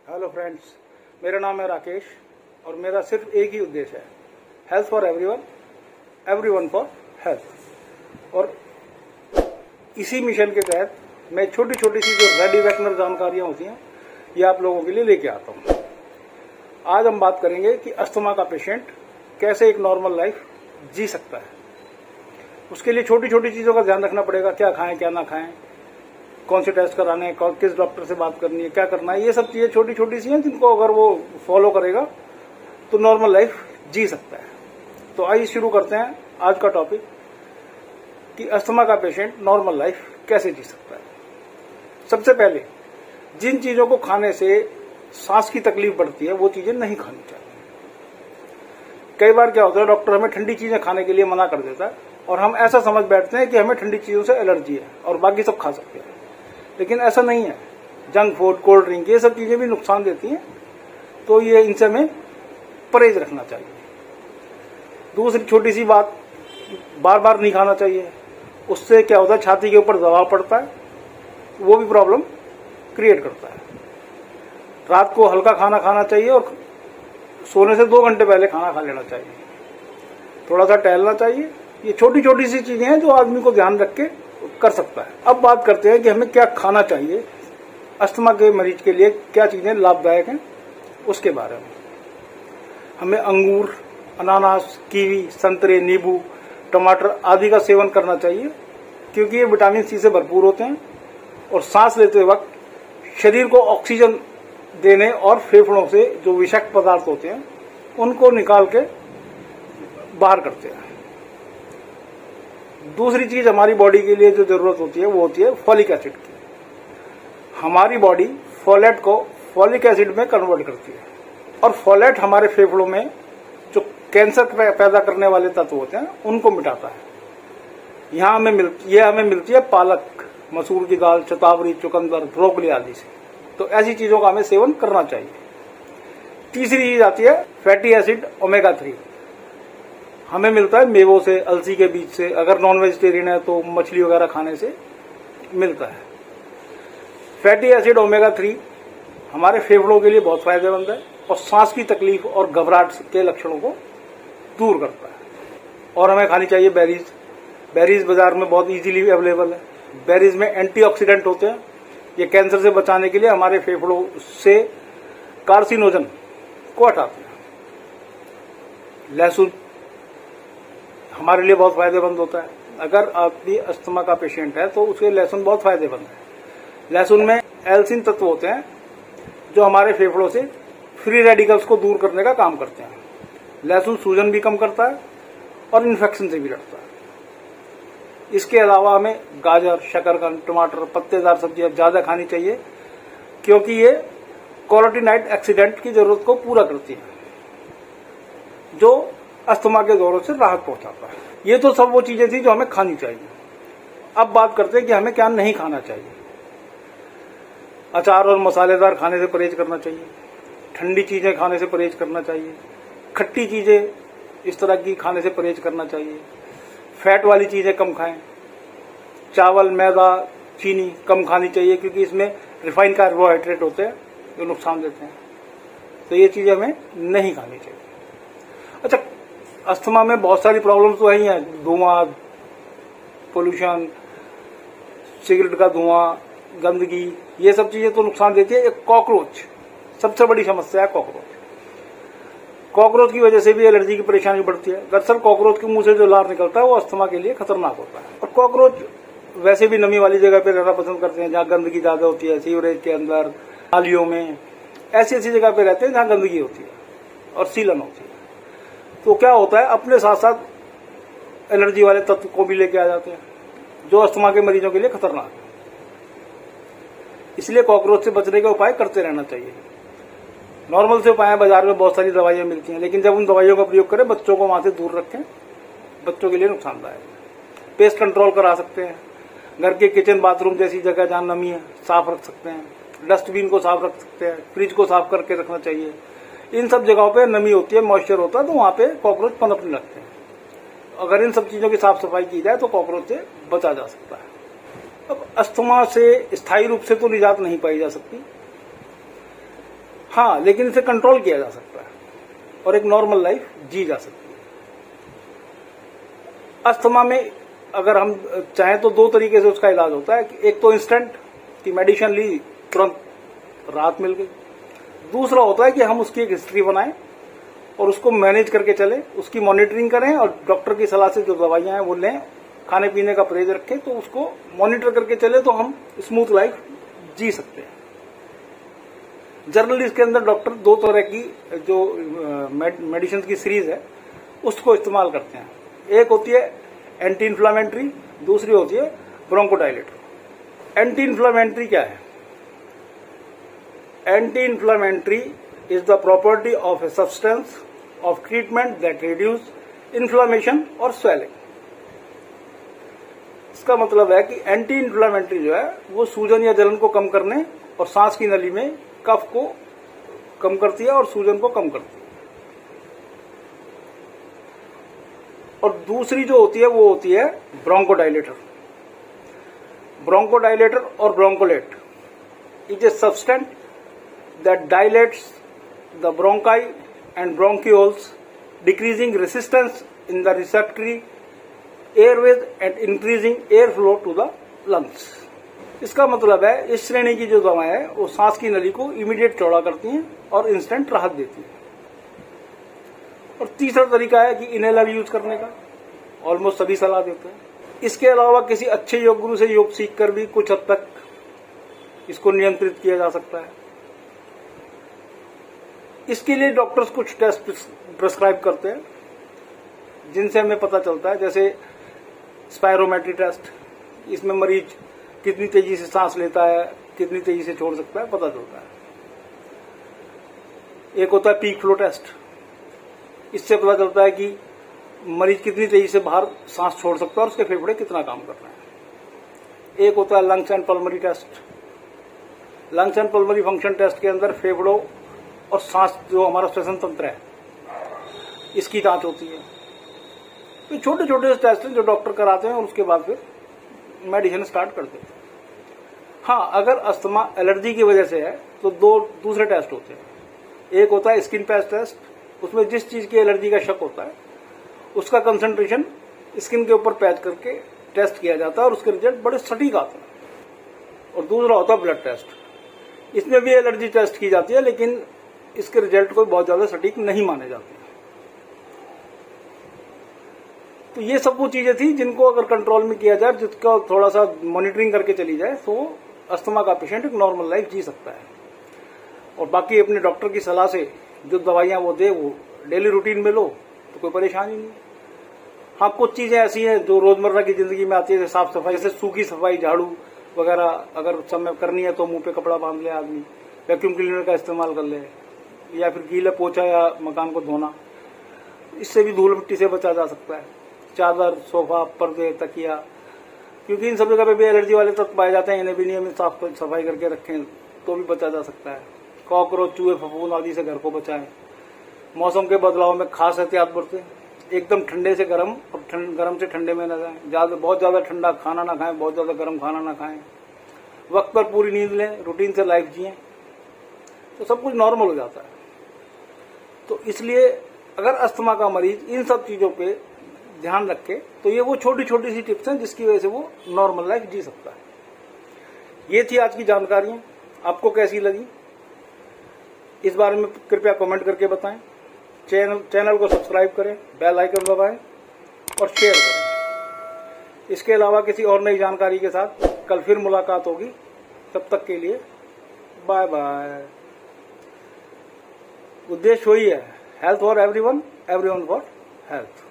Hello friends, मेरा नाम है राकेश और मेरा सिर्फ एक ही उद्देश्य है, health for everyone, everyone for health. और इसी मिशन के तहत मैं छोटी छोटी सी जो रेडी वेकनर जानकारियां होती हैं ये आप लोगों के लिए लेके आता हूं। आज हम बात करेंगे कि अस्थमा का पेशेंट कैसे एक नॉर्मल लाइफ जी सकता है। उसके लिए छोटी छोटी चीजों का ध्यान रखना पड़ेगा, क्या खाएं क्या ना खाएं, कौन से टेस्ट कराने हैं, किस डॉक्टर से बात करनी है, क्या करना है। ये सब चीजें छोटी छोटी सी हैं जिनको अगर वो फॉलो करेगा तो नॉर्मल लाइफ जी सकता है। तो आइए शुरू करते हैं आज का टॉपिक कि अस्थमा का पेशेंट नॉर्मल लाइफ कैसे जी सकता है। सबसे पहले जिन चीजों को खाने से सांस की तकलीफ बढ़ती है वो चीजें नहीं खानी चाहिए। कई बार क्या होता है, डॉक्टर हमें ठंडी चीजें खाने के लिए मना कर देता है और हम ऐसा समझ बैठते हैं कि हमें ठंडी चीजों से एलर्जी है और बाकी सब खा सकते हैं, लेकिन ऐसा नहीं है। जंक फूड, कोल्ड ड्रिंक, ये सब चीजें भी नुकसान देती हैं, तो ये इनसे हमें परहेज रखना चाहिए। दूसरी छोटी सी बात, बार बार नहीं खाना चाहिए। उससे क्या होता है, छाती के ऊपर दबाव पड़ता है, वो भी प्रॉब्लम क्रिएट करता है। रात को हल्का खाना खाना चाहिए और सोने से 2 घंटे पहले खाना खा लेना चाहिए। थोड़ा सा टहलना चाहिए। ये छोटी छोटी सी चीजें हैं जो आदमी को ध्यान रख के कर सकता है। अब बात करते हैं कि हमें क्या खाना चाहिए, अस्थमा के मरीज के लिए क्या चीजें लाभदायक हैं उसके बारे में। हमें अंगूर, अनानास, कीवी, संतरे, नींबू, टमाटर आदि का सेवन करना चाहिए, क्योंकि ये विटामिन सी से भरपूर होते हैं और सांस लेते वक्त शरीर को ऑक्सीजन देने और फेफड़ों से जो विषाक्त पदार्थ होते हैं उनको निकाल के बाहर करते हैं। दूसरी चीज हमारी बॉडी के लिए जो जरूरत होती है वो होती है फॉलिक एसिड की। हमारी बॉडी फोलेट को फॉलिक एसिड में कन्वर्ट करती है और फोलेट हमारे फेफड़ों में जो कैंसर पैदा करने वाले तत्व होते हैं उनको मिटाता है। हमें मिलती है पालक, मसूर की दाल, शतावरी, चुकंदर, ब्रोकली आदि से। तो ऐसी चीजों का हमें सेवन करना चाहिए। तीसरी चीज आती है फैटी एसिड ओमेगा 3। हमें मिलता है मेवों से, अलसी के बीज से। अगर नॉन वेजिटेरियन है तो मछली वगैरह खाने से मिलता है। फैटी एसिड ओमेगा 3 हमारे फेफड़ों के लिए बहुत फायदेमंद है और सांस की तकलीफ और घबराहट के लक्षणों को दूर करता है। और हमें खानी चाहिए बेरीज। बेरीज बाजार में बहुत इजीली अवेलेबल है। बेरीज में एंटीऑक्सीडेंट होते हैं। ये कैंसर से बचाने के लिए हमारे फेफड़ों से कार्सिनोजन को हटाते हैं। लहसुन हमारे लिए बहुत फायदेमंद होता है। अगर आपकी अस्थमा का पेशेंट है तो उसके लहसुन बहुत फायदेमंद है। लहसुन में एल्सिन तत्व होते हैं जो हमारे फेफड़ों से फ्री रेडिकल्स को दूर करने का काम करते हैं। लहसुन सूजन भी कम करता है और इन्फेक्शन से भी लड़ता है। इसके अलावा हमें गाजर, शकरकंद, टमाटर, पत्तेदार सब्जियां ज्यादा खानी चाहिए, क्योंकि ये कैरोटीनॉइड ऑक्सीडेंट की जरूरत को पूरा करती है जो अस्थमा के दौरों से राहत पहुंचाता है। ये तो सब वो चीजें थी जो हमें खानी चाहिए। अब बात करते हैं कि हमें क्या नहीं खाना चाहिए। अचार और मसालेदार खाने से परहेज करना चाहिए। ठंडी चीजें खाने से परहेज करना चाहिए। खट्टी चीजें इस तरह की खाने से परहेज करना चाहिए। फैट वाली चीजें कम खाएं। चावल, मैदा, चीनी कम खानी चाहिए, क्योंकि इसमें रिफाइंड कार्बोहाइड्रेट होते हैं जो नुकसान देते हैं। तो ये चीजें हमें नहीं खानी चाहिए। अच्छा, अस्थमा में बहुत सारी प्रॉब्लम्स तो है ही हैं। धुआं, पोल्यूशन, सिगरेट का धुआं, गंदगी, ये सब चीजें तो नुकसान देती है। एक कॉकरोच सबसे बड़ी समस्या है। कॉकरोच की वजह से भी एलर्जी की परेशानी बढ़ती है। दरअसल कॉकरोच के मुंह से जो लार निकलता है वो अस्थमा के लिए खतरनाक होता है। और कॉकरोच वैसे भी नमी वाली जगह पे रहना पसंद करते हैं, जहाँ गंदगी ज्यादा होती है, सीवरेज के अंदर, नालियों में, ऐसी जगह पे रहते हैं जहाँ गंदगी होती है और सीलन होती है। तो क्या होता है, अपने साथ साथ एलर्जी वाले तत्व को भी लेके आ जाते हैं जो अस्थमा के मरीजों के लिए खतरनाक है। इसलिए कॉकरोच से बचने के उपाय करते रहना चाहिए। नॉर्मल से उपाय, बाजार में बहुत सारी दवाइयां मिलती हैं, लेकिन जब उन दवाइयों का प्रयोग करें बच्चों को वहां से दूर रखें। बच्चों के लिए नुकसानदायक। पेस्ट कंट्रोल करा सकते हैं। घर के किचन, बाथरूम जैसी जगह जहां नमी है साफ रख सकते हैं। डस्टबिन को साफ रख सकते हैं। फ्रिज को साफ करके रखना चाहिए। इन सब जगहों पे नमी होती है, मॉइस्चर होता है, तो वहां पे कॉकरोच पनपने लगते हैं। अगर इन सब चीजों की साफ सफाई की जाए तो कॉकरोच से बचा जा सकता है। अब अस्थमा से स्थायी रूप से तो निजात नहीं पाई जा सकती, हाँ, लेकिन इसे कंट्रोल किया जा सकता है और एक नॉर्मल लाइफ जी जा सकती है। अस्थमा में अगर हम चाहें तो दो तरीके से उसका इलाज होता है। एक तो इंस्टेंट की मेडिसिन ली, तुरंत राहत मिल गई। दूसरा होता है कि हम उसकी एक हिस्ट्री बनाएं और उसको मैनेज करके चलें, उसकी मॉनिटरिंग करें और डॉक्टर की सलाह से जो दवाइयां हैं वो लें, खाने पीने का परहेज रखें, तो उसको मॉनिटर करके चले तो हम स्मूथ लाइफ जी सकते हैं। जनरली इसके अंदर डॉक्टर दो तरह की जो मेडिसिन की सीरीज है उसको इस्तेमाल करते हैं। एक होती है एंटी इन्फ्लामेटरी, दूसरी होती है ब्रोंकोडायलेटर। एंटी इन्फ्लामेटरी क्या है? Anti inflammatory is the property of a substance of treatment that reduce inflammation और स्वेलिंग। इसका मतलब है कि एंटी इन्फ्लामेटरी जो है वो सूजन या जलन को कम करने और सांस की नली में कफ को कम करती है और सूजन को कम करती है। और दूसरी जो होती है वो होती है ब्रोंकोडायलेटर। ब्रोंकोडायलेटर और bronchodilator is a substance that dilates the bronchi and bronchioles, decreasing resistance in the respiratory airways and increasing air flow to the lungs. इसका मतलब है इस श्रेणी की जो दवाएं हैं वो सांस की नली को इमीडिएट चौड़ा करती हैं और इंस्टेंट राहत देती हैं। और तीसरा तरीका है कि इनहेलर यूज करने का, ऑलमोस्ट सभी सलाह देते हैं। इसके अलावा किसी अच्छे योग गुरु से योग सीखकर भी कुछ हद तक इसको नियंत्रित किया जा सकता है। इसके लिए डॉक्टर्स कुछ टेस्ट प्रिस्क्राइब करते हैं जिनसे हमें पता चलता है, जैसे स्पायरोमेट्री टेस्ट। इसमें मरीज कितनी तेजी से सांस लेता है, कितनी तेजी से छोड़ सकता है, पता चलता है। एक होता है पीक फ्लो टेस्ट। इससे पता चलता है कि मरीज कितनी तेजी से बाहर सांस छोड़ सकता है और उसके फेफड़े कितना काम कर रहे हैं। एक होता है lungs and pulmonary test. Lungs and pulmonary function test के अंदर फेफड़ों और सांस जो हमारा श्वसन तंत्र है इसकी जांच होती है। तो छोटे छोटे टेस्ट हैं जो डॉक्टर कराते हैं और उसके बाद फिर मेडिसिन स्टार्ट करते हैं। हाँ, अगर अस्थमा एलर्जी की वजह से है तो दो दूसरे टेस्ट होते हैं। एक होता है स्किन पैच टेस्ट, उसमें जिस चीज की एलर्जी का शक होता है उसका कंसंट्रेशन स्किन के ऊपर पैच करके टेस्ट किया जाता है और उसके रिजल्ट बड़े सटीक आते हैं। और दूसरा होता है ब्लड टेस्ट। इसमें भी एलर्जी टेस्ट की जाती है लेकिन इसके रिजल्ट कोई बहुत ज्यादा सटीक नहीं माने जाते। तो ये सब वो चीजें थी जिनको अगर कंट्रोल में किया जाए, जिसका थोड़ा सा मॉनिटरिंग करके चली जाए, तो अस्थमा का पेशेंट एक नॉर्मल लाइफ जी सकता है। और बाकी अपने डॉक्टर की सलाह से जो दवाइयां वो दे वो डेली रूटीन में लो तो कोई परेशानी नहीं। हाँ, कुछ चीजें ऐसी हैं जो रोजमर्रा की जिंदगी में आती है, साफ सफाई, जैसे सूखी सफाई, झाड़ू वगैरह अगर समय करनी है तो मुंह पे कपड़ा बांध ले आदमी, वैक्यूम क्लीनर का इस्तेमाल कर ले, या फिर गीला पोछा या मकान को धोना। इससे भी धूल मिट्टी से बचा जा सकता है। चादर, सोफा, पर्दे, तकिया, क्योंकि इन सब जगह पे भी एलर्जी वाले तत्व पाए जाते हैं, इन्हें भी नियमित साफ सफाई करके रखें तो भी बचा जा सकता है। कॉकरोच, चूहे, फफूंद आदि से घर को बचाएं। मौसम के बदलाव में खास एहतियात बरतें। एकदम ठंडे से गर्म और गर्म से ठंडे में न जाएं। बहुत ज्यादा ठंडा खाना ना खाएं, बहुत ज्यादा गर्म खाना ना खाएं। वक्त पर पूरी नींद लें, रूटीन से लाइफ जिएं, तो सब कुछ नॉर्मल हो जाता है। तो इसलिए अगर अस्थमा का मरीज इन सब चीजों पे ध्यान रखे तो ये वो छोटी छोटी सी टिप्स हैं जिसकी वजह से वो नॉर्मल लाइफ जी सकता है। ये थी आज की जानकारियां। आपको कैसी लगी इस बारे में कृपया कमेंट करके बताएं। चैनल को सब्सक्राइब करें, बेल आइकन दबाएं और शेयर करें। इसके अलावा किसी और नई जानकारी के साथ कल फिर मुलाकात होगी। तब तक के लिए बाय बाय। उद्देश्य वही है, health for everyone, everyone for health.